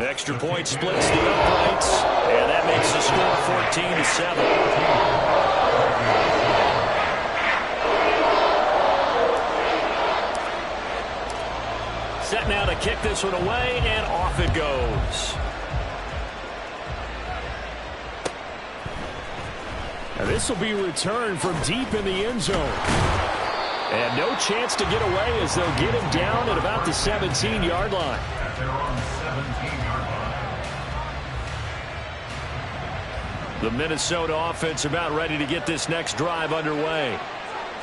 Extra point splits the uprights, and that makes the score 14-7. Set now to kick this one away, and off it goes. And this will be returned from deep in the end zone. And no chance to get away as they'll get him down at about the 17-yard line. The Minnesota offense about ready to get this next drive underway.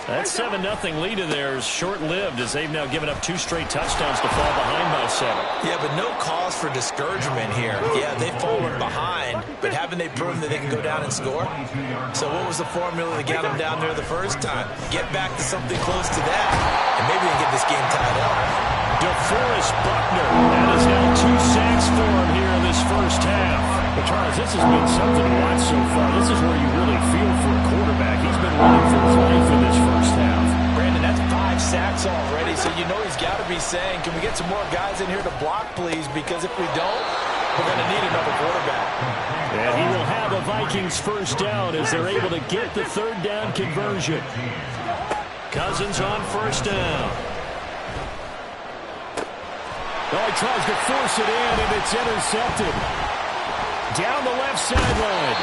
That 7-0 lead of theirs short-lived as they've now given up 2 straight touchdowns to fall behind by 7. Yeah, but no cause for discouragement here. Yeah, they've fallen behind, but haven't they proven that they can go down and score? So what was the formula that got them down there the first time? Get back to something close to that, and maybe we can get this game tied up. DeForest Buckner, that is now 2 sacks for him here in this first half. But Charles, this has been something to watch so far. This is where you really feel for a quarterback. He's been running for his life in this first half. Brandon, that's 5 sacks already, so you know he's got to be saying, can we get some more guys in here to block, please? Because if we don't, we're going to need another quarterback. And he will have a Vikings first down as they're able to get the 3rd down conversion. Cousins on first down. Oh, he tries to force it in, and it's intercepted. Down the left sideline.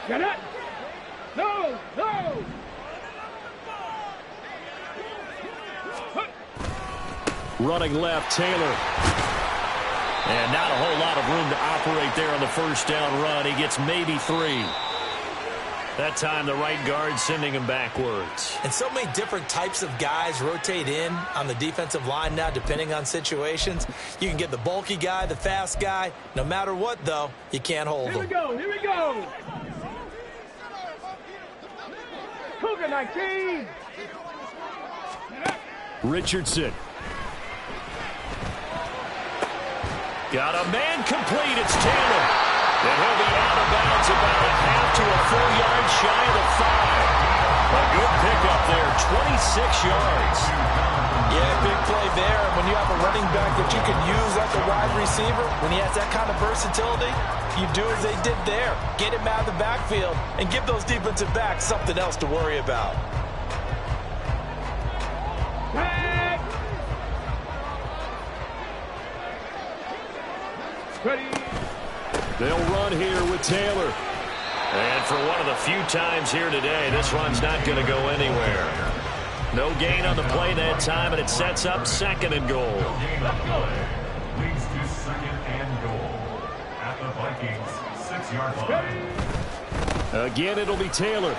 Get it! No! No! Running left, Taylor. And not a whole lot of room to operate there on the first down run. He gets maybe 3. That time the right guard sending him backwards. And so many different types of guys rotate in on the defensive line now depending on situations. You can get the bulky guy, the fast guy. No matter what, though, you can't hold Here them. we go! Here we go! Cougar 19! Richardson. Got a man complete. It's Taylor. And he'll be out of bounds about a half to a 4 yards shy of the 5. A good pickup there, 26 yards. Yeah, big play there. When you have a running back that you can use like a wide receiver, when he has that kind of versatility, you do as they did there. Get him out of the backfield and give those defensive backs something else to worry about. Ready? They'll run here with Taylor. And for one of the few times here today, this run's not going to go anywhere. No gain on the play that time, and it sets up 2nd and goal. Leads to 2nd and goal at the Vikings 6-yard line. Again, it'll be Taylor.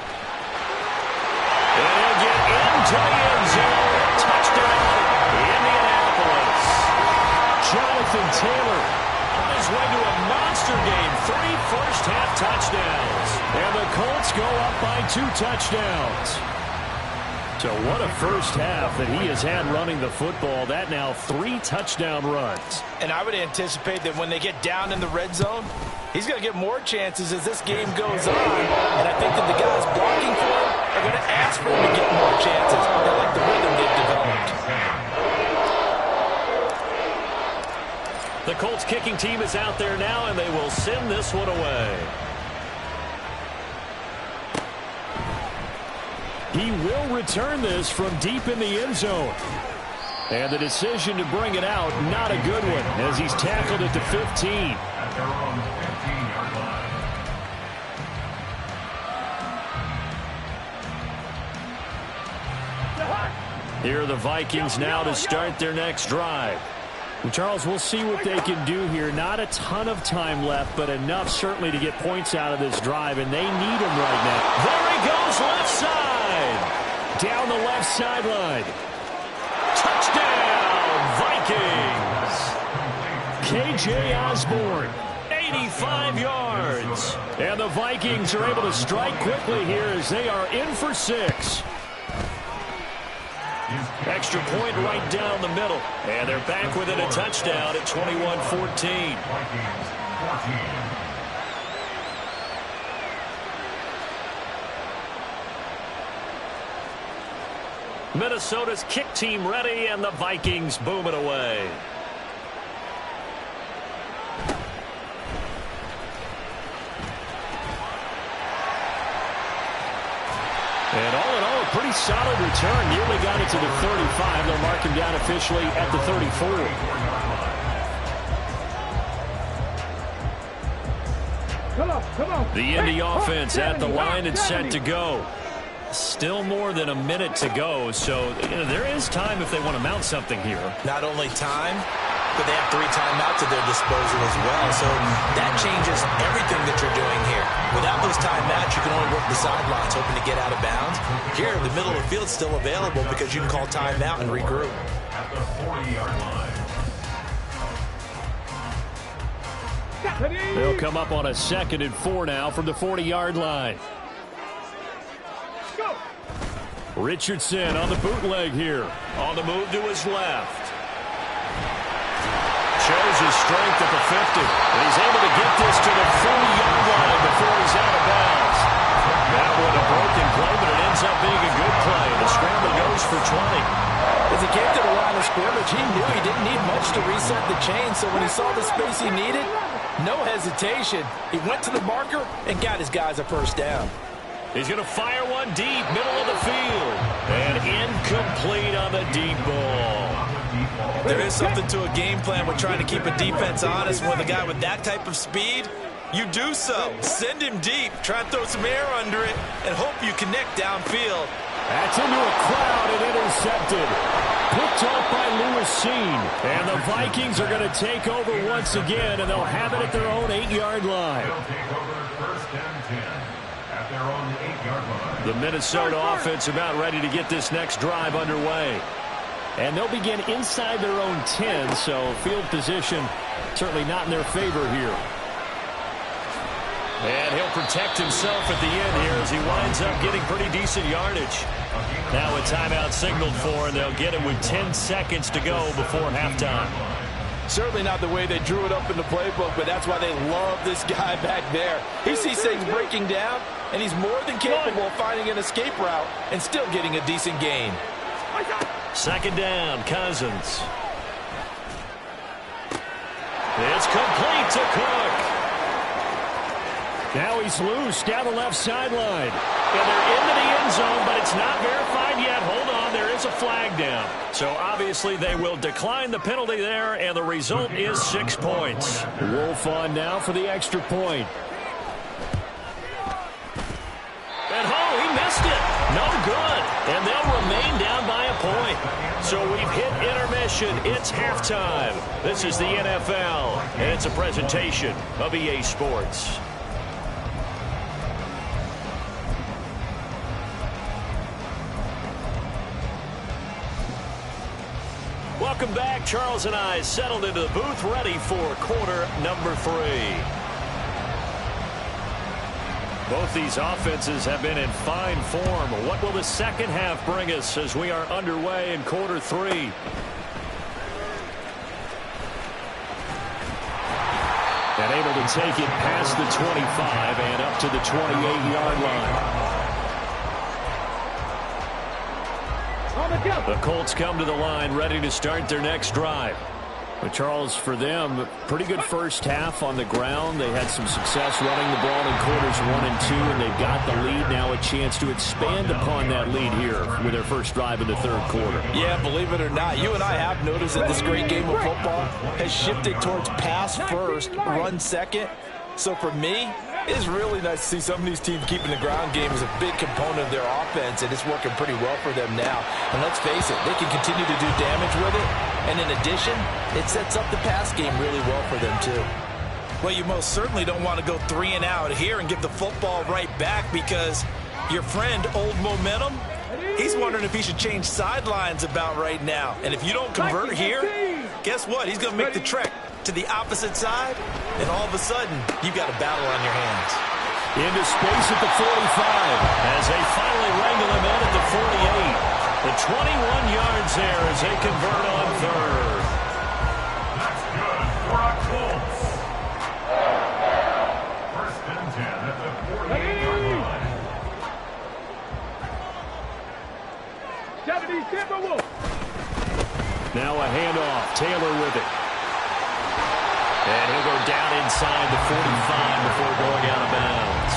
And he'll get into the end zone. Touchdown, Indianapolis. Jonathan Taylor on his way to a monster game. 3 first-half touchdowns. And the Colts go up by 2 touchdowns. So what a first half that he has had running the football. That now 3 touchdown runs. And I would anticipate that when they get down in the red zone, he's going to get more chances as this game goes on. And I think that the guys blocking for him are going to ask for him to get more chances. They like the rhythm they've developed. The Colts kicking team is out there now, and they will send this one away. He will return this from deep in the end zone. And the decision to bring it out, not a good one, as he's tackled at the 15. At their own 15-yard line. Here are the Vikings now to start their next drive. Well, Charles, we'll see what they can do here. Not a ton of time left, but enough certainly to get points out of this drive, and they need them right now. There he goes, left side. Down the left sideline. Touchdown, Vikings. K.J. Osborne. 85 yards. And the Vikings are able to strike quickly here as they are in for 6. Extra point right down the middle. And they're back within a touchdown at 21-14. Vikings 14. Minnesota's kick team ready, and the Vikings boom it away. And all in all, a pretty solid return. Nearly got it to the 35. They'll mark him down officially at the 34. Come on. The Indy offense at the line and set to go. Still more than a minute to go, so there is time if they want to mount something here. Not only time, but they have 3 timeouts at their disposal as well. So that changes everything that you're doing here. Without those timeouts, you can only work the sidelines, hoping to get out of bounds. Here, the middle of the field's still available because you can call timeout and regroup. At the 40-yard line. They'll come up on a 2nd and 4 now from the 40-yard line. Go. Richardson on the bootleg here. On the move to his left. Shows his strength at the 50. And he's able to get this to the 40-yard line before he's out of bounds. That one a broken play, but it ends up being a good play. The scramble goes for 20. As he came to the line of scrimmage, he knew he didn't need much to reset the chain. So when he saw the space he needed, no hesitation. He went to the marker and got his guys a first down. He's going to fire one deep, middle of the field. And incomplete on the deep ball. There is something to a game plan with trying to keep a defense honest. With a guy with that type of speed, you do so. Send him deep. Try and throw some air under it and hope you connect downfield. That's into a crowd and intercepted. Picked off by Lewis Seen. And the Vikings are going to take over once again, and they'll have it at their own 8-yard line. They'll take over 1st and 10 at their own 8-yard line. The Minnesota offense about ready to get this next drive underway. And they'll begin inside their own 10, so field position certainly not in their favor here. And he'll protect himself at the end here as he winds up getting pretty decent yardage. Now a timeout signaled for, and they'll get it with 10 seconds to go before halftime. Certainly not the way they drew it up in the playbook, but that's why they love this guy back there. He sees things breaking down, and he's more than capable of finding an escape route and still getting a decent gain. 2nd down, Cousins. It's complete to Cook. Now he's loose down the left sideline. And they're into the end zone, but it's not verified yet. Hold on, there is a flag down. So obviously they will decline the penalty there, and the result is 6 points. Wolf on now for the extra point. And he missed it. No good. And they'll remain down by a point. So we've hit intermission. It's halftime. This is the NFL, and it's a presentation of EA Sports. Welcome back. Charles and I settled into the booth, ready for quarter number 3. Both these offenses have been in fine form. What will the second half bring us as we are underway in quarter 3? And able to take it past the 25 and up to the 28-yard line. The Colts come to the line ready to start their next drive. But Charles, for them, pretty good first half on the ground. They had some success running the ball in quarters 1 and 2, and they've got the lead now, a chance to expand upon that lead here with their first drive in the 3rd quarter. Yeah, believe it or not, you and I have noticed that this great game of football has shifted towards pass first, run second. So for me, it's really nice to see some of these teams keeping the ground game as a big component of their offense, and it's working pretty well for them now. And let's face it, they can continue to do damage with it. And in addition, it sets up the pass game really well for them, too. Well, you most certainly don't want to go 3 and out here and give the football right back, because your friend, Old Momentum, he's wondering if he should change sidelines about right now. And if you don't convert here, guess what? He's going to make the trek to the opposite side, and all of a sudden, you've got a battle on your hands. Into space at the 45 as they finally wrangle him in at the 48. The 21 yards there as they convert on third. That's good for a Colts. First and 10 at the 48-yard line. Now a handoff. Taylor with it. And he'll go down inside the 45 before going out of bounds.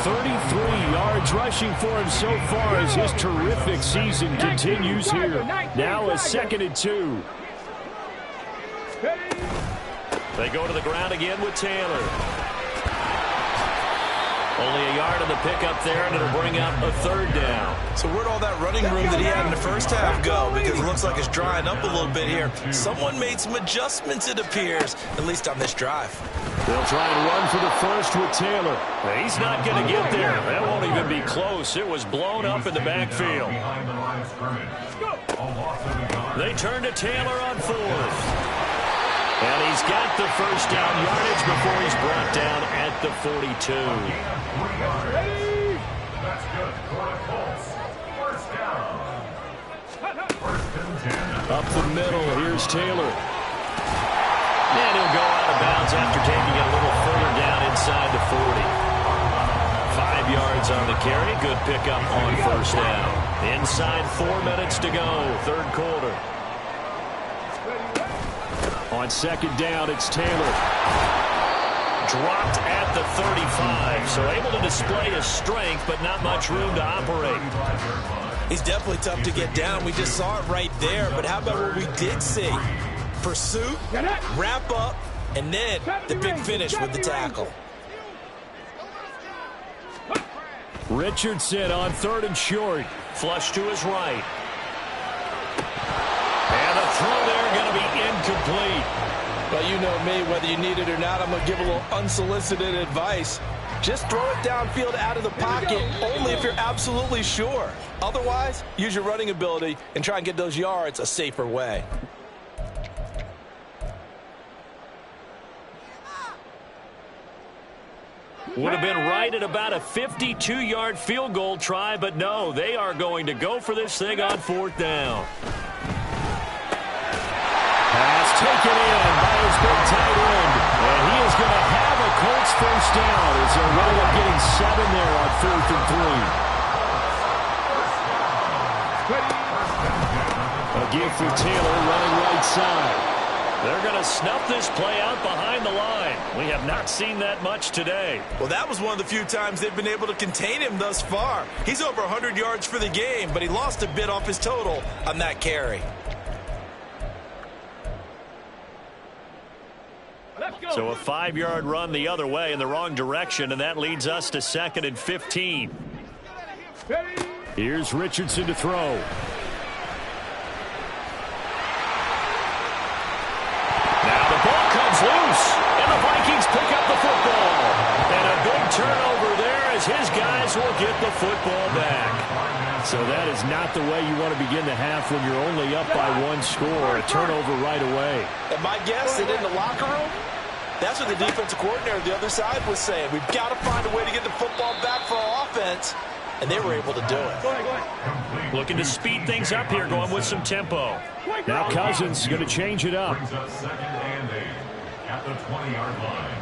133 yards rushing for him so far as his terrific season continues here. Now a 2nd and 2. They go to the ground again with Taylor. Only a yard on the pickup there, and it'll bring up a 3rd down. So where'd all that running room that he had in the first half go? Because it looks like it's drying up a little bit here. Someone made some adjustments, it appears, at least on this drive. They'll try and run for the first with Taylor. He's not going to get there. That won't even be close. It was blown up in the backfield. They turn to Taylor on 4th. And he's got the first down yardage before he's brought down at the 42. That's good for the Colts. First down. First and 10. Up the middle, here's Taylor. And he'll go out of bounds after taking it a little further down inside the 40. 5 yards on the carry. Good pickup on first down. Inside 4 minutes to go, 3rd quarter. On 2nd down, it's Taylor. Dropped at the 35, so able to display his strength, but not much room to operate. He's definitely tough to get down. We just saw it right there, but how about what we did see? Pursuit, wrap up, and then the big finish with the tackle. Richardson on 3rd and short. Flush to his right. And the throw there going to be incomplete. But you know me, whether you need it or not, I'm going to give a little unsolicited advice. Just throw it downfield out of the pocket, only if you're absolutely sure. Otherwise, use your running ability and try and get those yards a safer way. Would have been right at about a 52-yard field goal try, but no, they are going to go for this thing on 4th down. Pass taken in by his big tight end, and he is going to have a Colts first down as they're right up getting 7 there on 4th and 3. A give for Taylor running right side. They're going to snuff this play out behind the line. We have not seen that much today. Well, that was one of the few times they've been able to contain him thus far. He's over 100 yards for the game, but he lost a bit off his total on that carry. So a 5-yard run the other way in the wrong direction, and that leads us to 2nd and 15. Here's Richardson to throw. Now the ball comes loose, and the Vikings pick up the football. And a big turnover there as his guys will get the football back. So that is not the way you want to begin the half when you're only up by 1 score. A turnover right away. And my guess that in the locker room, that's what the defensive coordinator on the other side was saying. We've got to find a way to get the football back for our offense. And they were able to do it. Looking to speed things up here, going with some tempo. Now Cousins going to change it up. Brings up 2nd and 8 at the 20-yard line.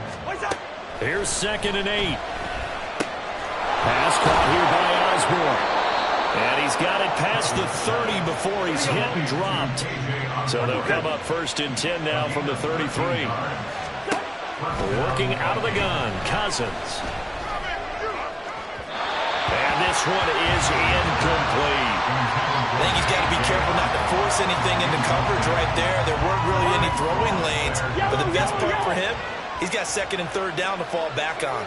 Here's 2nd and 8. Pass caught here by Osborne. And he's got it past the 30 before he's hit and dropped. So they'll come up 1st and 10 now from the 33. Working out of the gun, Cousins. And this one is incomplete. I think he's got to be careful not to force anything into coverage right there. There weren't really any throwing lanes. But the best part for him, he's got 2nd and 3rd down to fall back on.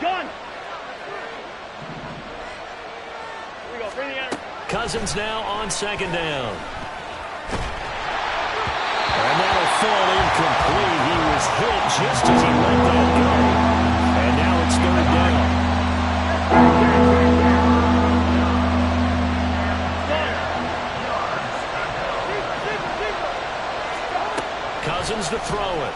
Cousins now on 2nd down. And that'll fall incomplete. He was hit just as he let that go. And now it's 3rd down. Cousins to throw it.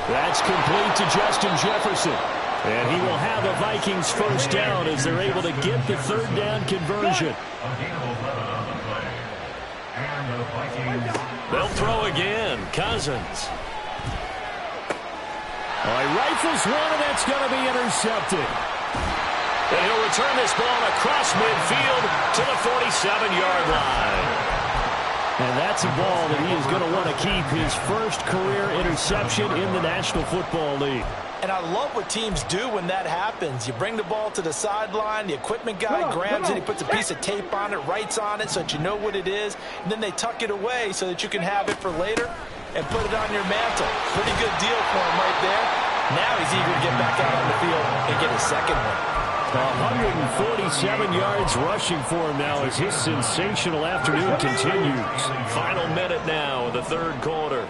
That's complete to Justin Jefferson. And he will have a Vikings first down as they're able to get the 3rd down conversion. A gain of 11 on They'll throw again. Cousins. He rifles one, and that's going to be intercepted. And he'll return this ball across midfield to the 47-yard line. And that's a ball that he is going to want to keep, his first career interception in the National Football League. And I love what teams do when that happens. You bring the ball to the sideline, the equipment guy grabs it, he puts a piece of tape on it, writes on it so that you know what it is, and then they tuck it away so that you can have it for later and put it on your mantle. Pretty good deal for him right there. Now he's eager to get back out on the field and get his second one. 147 yards rushing for him now as his sensational afternoon continues. Final minute now of the third quarter.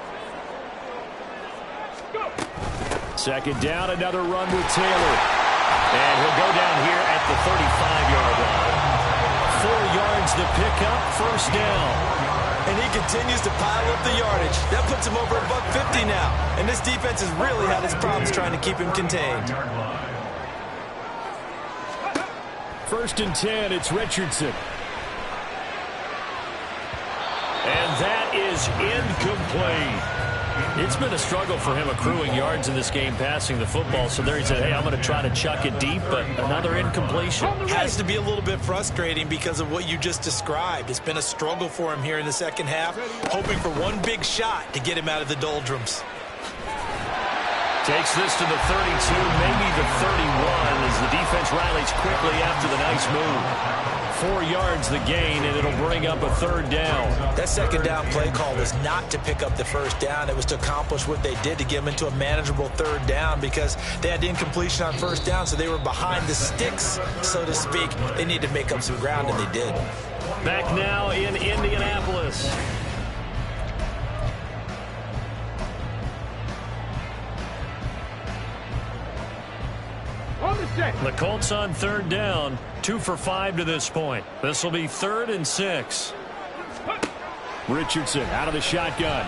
Second down, another run with Taylor. And he'll go down here at the 35-yard line. 4 yards the pickup, first down. And he continues to pile up the yardage. That puts him over above 50 now. And this defense has really had its problems trying to keep him contained. First and 10, it's Richardson. And that is incomplete. It's been a struggle for him accruing yards in this game passing the football. So there he said, hey, I'm going to try to chuck it deep, but another incompletion. Has to be a little bit frustrating because of what you just described. It's been a struggle for him here in the second half, hoping for one big shot to get him out of the doldrums. Takes this to the 32, maybe the 31, as the defense rallies quickly after the nice move. 4 yards the gain, and it'll bring up a third down. That second down play call was not to pick up the first down. It was to accomplish what they did to get them into a manageable third down because they had incompletion on first down, so they were behind the sticks, so to speak. They need to make up some ground, and they did. Back now in Indianapolis. The Colts on third down, 2 for 5 to this point. This will be 3rd and 6. Richardson out of the shotgun.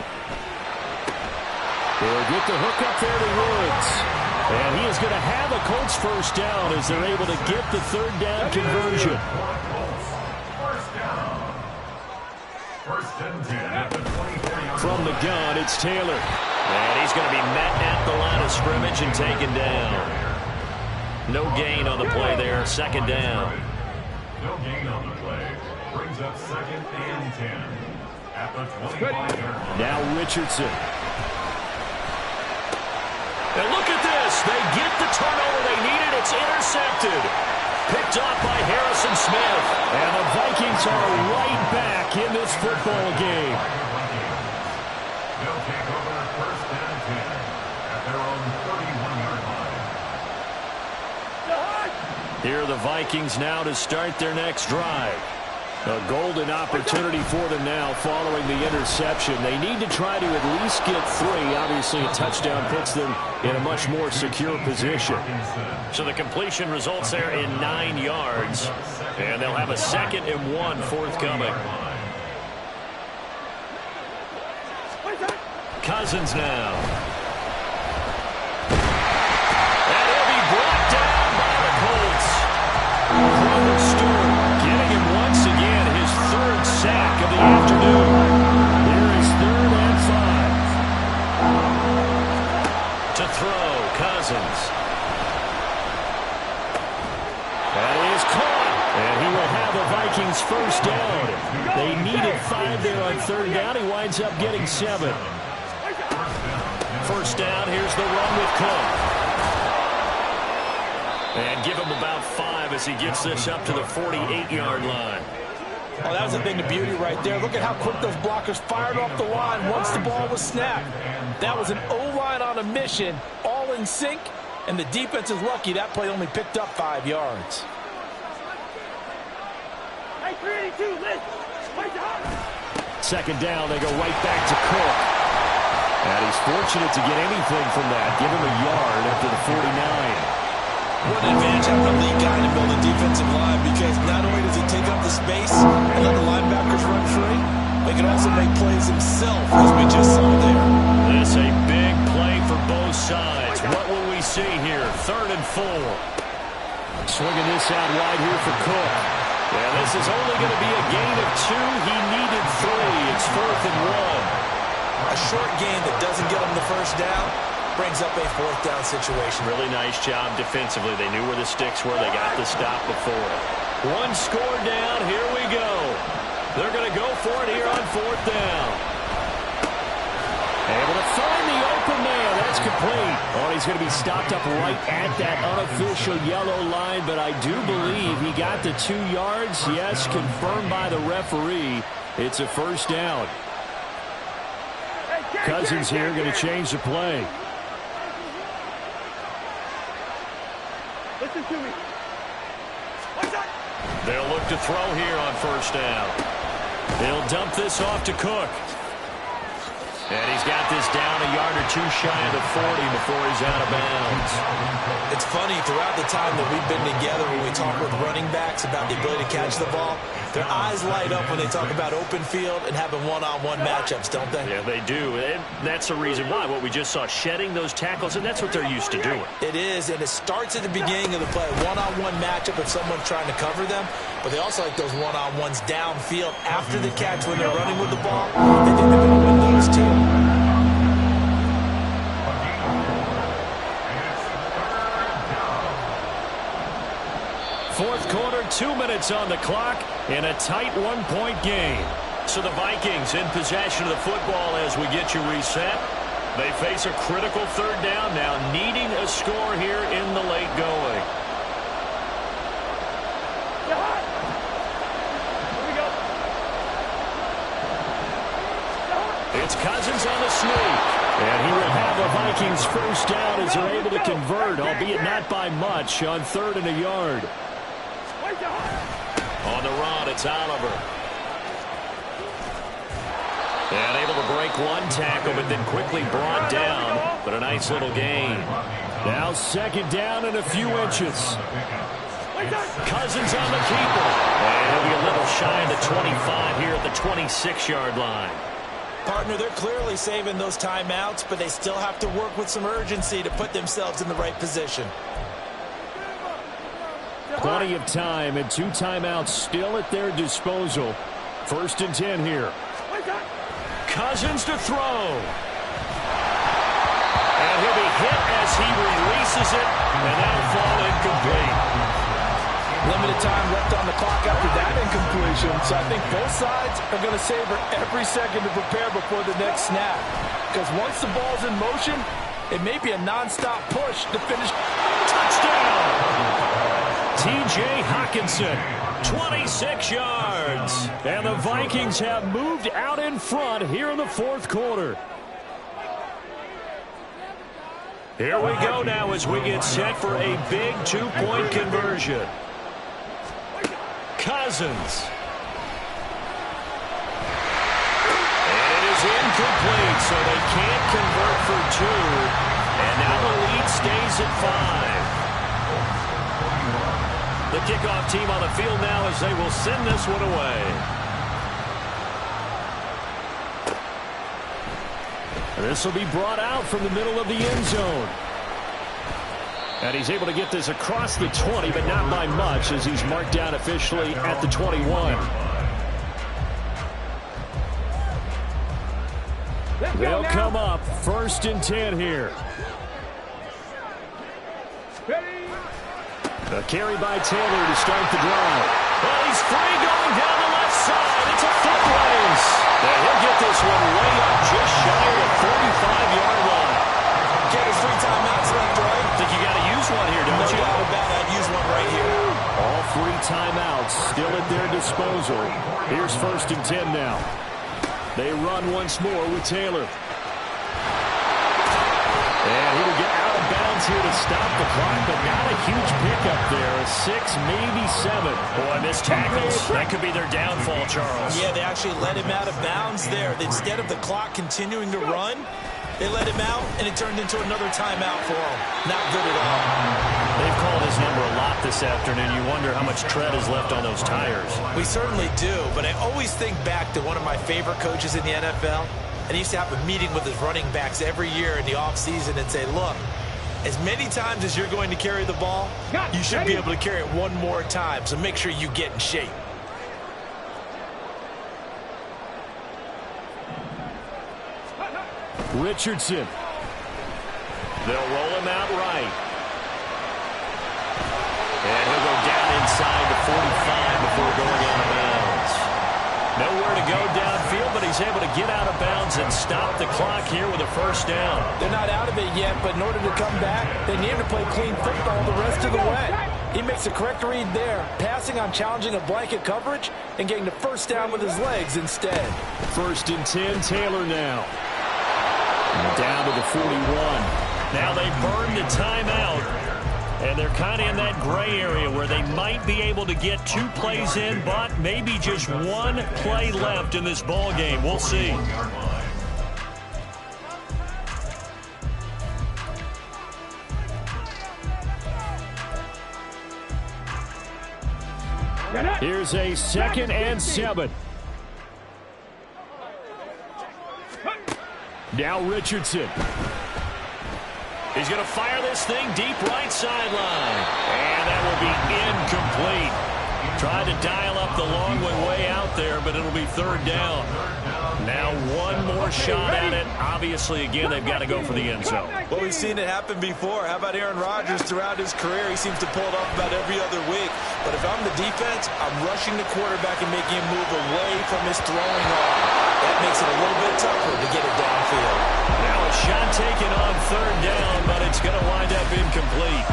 They'll get the hook up there to Woods. And he is going to have a Colts first down as they're able to get the third down conversion. First and 10 at the 24-yard line. From the gun, it's Taylor. And he's going to be met at the line of scrimmage and taken down. No gain on the play there, second down. No gain on the play. Brings up 2nd and 10 at the 25-yard line. Now Richardson. And look at this. They get the turnover they needed. It's intercepted. Picked off by Harrison Smith. And the Vikings are right back in this football game. They'll take over 1st and 10 at their own 31-yard line. Here are the Vikings now to start their next drive. A golden opportunity for them now following the interception. They need to try to at least get 3. Obviously, a touchdown puts them in a much more secure position. So the completion results there in 9 yards. And they'll have a 2nd and 1 forthcoming. Cousins now. Getting him once again his 3rd sack of the afternoon. Here is 3rd and 5. To throw, Cousins. That is caught. And he will have the Vikings first down. They needed 5 there on third down. He winds up getting 7. First down, here's the run with Cook. And give him about 5 as he gets this up to the 48-yard line. Oh, that was a thing of beauty right there. Look at how quick those blockers fired off the line once the ball was snapped. That was an O-line on a mission, all in sync, and the defense is lucky that play only picked up 5 yards. Second down, they go right back to Cook. And he's fortunate to get anything from that. Give him a yard after the 49. What an advantage having a lead guy to build a defensive line because not only does he take up the space and let the linebackers run free, but he can also make plays himself, as we just saw there. This a big play for both sides. What will we see here? 3rd and 4. Swinging this out wide here for Cook. And this is only going to be a gain of 2. He needed 3. It's 4th and 1. A short gain that doesn't get him the first down brings up a 4th down situation. Really nice job defensively. They knew where the sticks were. They got the stop before. 1 score down. Here we go. They're going to go for it here on 4th down. Able to find the open man. That's complete. Oh, he's going to be stopped up right at that unofficial yellow line, but I do believe he got the 2 yards. Yes, confirmed by the referee. It's a 1st down. Cousins here going to change the play. Listen to me. They'll look to throw here on 1st down. They'll dump this off to Cook. And he's got this down a yard or 2 shy of the 40 before he's out of bounds. It's funny, throughout the time that we've been together, when we talk with running backs about the ability to catch the ball, their eyes light up when they talk about open field and having one-on-one matchups, don't they? Yeah, they do. And that's the reason why. What we just saw, shedding those tackles, and that's what they're used to doing. It is, and it starts at the beginning of the play. One-on-one matchup if someone's trying to cover them, but they also like those one-on-ones downfield after the catch when they're running with the ball. They think they're going to win those too. Fourth quarter, 2 minutes on the clock in a tight 1-point game. So the Vikings in possession of the football as we get you reset. They face a critical 3rd down now, needing a score here in the late going. It's Cousins on the sneak. And he will have a Vikings 1st down as they're able to convert, albeit not by much, on 3rd and a yard. On the run, it's Oliver. And able to break 1 tackle, but then quickly brought down. But a nice little gain. Now 2nd down and a few inches. Cousins on the keeper. And he'll be a little shy of the 25 here at the 26-yard line. Partner, they're clearly saving those timeouts, but they still have to work with some urgency to put themselves in the right position. Plenty of time and 2 timeouts still at their disposal. 1st and 10 here. Cousins to throw. And he'll be hit as he releases it, and that'll fall incomplete. Limited time left on the clock after that incompletion, so I think both sides are going to savor every second to prepare before the next snap. Because once the ball's in motion, it may be a nonstop push to finish. Touchdown! T.J. Hockenson, 26 yards. And the Vikings have moved out in front here in the 4th quarter. Here we go now as we get set for a big 2-point conversion. Cousins. And it is incomplete, so they can't convert for 2. And now the lead stays at 5. The kickoff team on the field now as they will send this one away. This will be brought out from the middle of the end zone. And he's able to get this across the 20, but not by much as he's marked down officially at the 21. They'll come up 1st and 10 here. A carry by Taylor to start the drive. Well, he's free going down the left side. It's a foot race. And he'll get this one way up just shy of the 45-yard line. Get his 3 timeouts left, right? I think you got to use one here, don't you? No doubt about it. I'd use one right here. All 3 timeouts still at their disposal. Here's 1st and 10 now. They run once more with Taylor. And he will get out of bounds here to stop the clock, but not a huge pickup there. A 6, maybe 7. Boy, missed tackles. That could be their downfall, Charles. Yeah, they actually let him out of bounds there. Instead of the clock continuing to run, they let him out, and it turned into another timeout for him. Not good at all. They've called his number a lot this afternoon. You wonder how much tread is left on those tires. We certainly do, but I always think back to one of my favorite coaches in the NFL. And he used to have a meeting with his running backs every year in the offseason and say, look, as many times as you're going to carry the ball, you should be able to carry it one more time. So make sure you get in shape. Richardson. They'll roll him out right. And he'll go down inside the 45 before going out of bounds. Nowhere to go downfield, but he's able to get out of bounds and stop the clock here with a first down. They're not out of it yet, but in order to come back, they need to play clean football the rest of the way. He makes the correct read there, passing on challenging a blanket coverage and getting the first down with his legs instead. 1st and 10, Taylor now. And down to the 41. Now they burn the timeout, and they're kind of in that gray area where they might be able to get 2 plays in, but maybe just 1 play left in this ball game. We'll see. Here's a 2nd and 7. Now Richardson. He's going to fire this thing deep right sideline. And that will be incomplete. Tried to dial up the long way out there, but it'll be 3rd down. Now 1 more shot at it. Obviously, again, they've got to go for the end zone. Well, we've seen it happen before. How about Aaron Rodgers throughout his career? He seems to pull it off about every other week. But if I'm the defense, I'm rushing the quarterback and making him move away from his throwing arm. That makes it a little bit tougher to get it downfield. Now a shot taken on 3rd down, but it's going to wind up incomplete.